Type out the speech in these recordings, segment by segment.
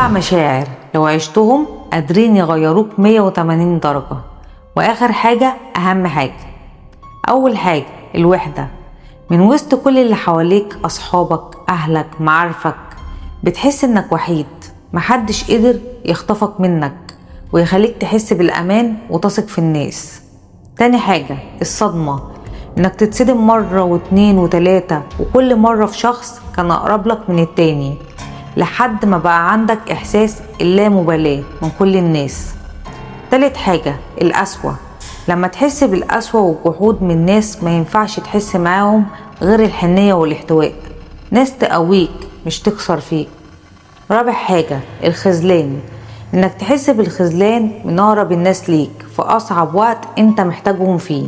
7 مشاعر لو عشتهم قادرين يغيروك 180 درجة. واخر حاجة اهم حاجة، اول حاجة الوحدة. من وسط كل اللي حواليك، اصحابك، اهلك، معارفك، بتحس انك وحيد، محدش قدر يخطفك منك ويخليك تحس بالامان وتثق في الناس. تاني حاجة الصدمة، انك تتصدم مرة واتنين وتلاتة، وكل مرة في شخص كان اقرب لك من التاني، لحد ما بقى عندك احساس اللامبالاة من كل الناس. تالت حاجة القسوة، لما تحس بالقسوة والجحود من ناس ما ينفعش تحس معاهم غير الحنية والاحتواء، ناس تقويك مش تكسر فيك. رابع حاجة الخذلان، انك تحس بالخذلان من اقرب الناس ليك في اصعب وقت انت محتاجهم فيه،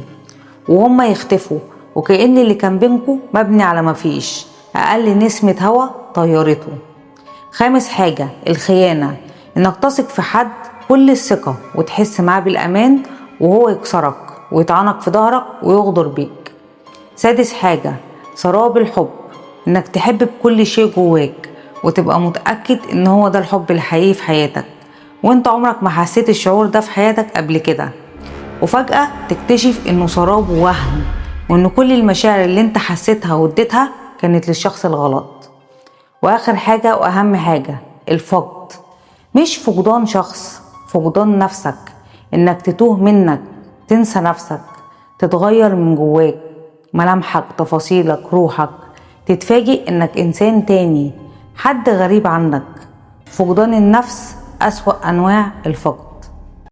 وهم يختفوا وكأن اللي كان بينكوا مبني على مفيش، اقل نسمة هوا طيرته. خامس حاجة الخيانة، انك تثق في حد كل الثقة وتحس معاه بالامان، وهو يكسرك ويطعنك في ظهرك ويغدر بيك. سادس حاجة سراب الحب، انك تحب بكل شيء جواك وتبقى متأكد ان هو ده الحب الحقيقي في حياتك، وانت عمرك ما حسيت الشعور ده في حياتك قبل كده، وفجأة تكتشف انه سراب ووهم، وان كل المشاعر اللي انت حسيتها واديتها كانت للشخص الغلط. واخر حاجة واهم حاجة الفقد، مش فقدان شخص، فقدان نفسك، انك تتوه منك، تنسى نفسك، تتغير من جواك، ملامحك، تفاصيلك، روحك، تتفاجئ انك انسان تاني، حد غريب عنك. فقدان النفس اسوأ انواع الفقد.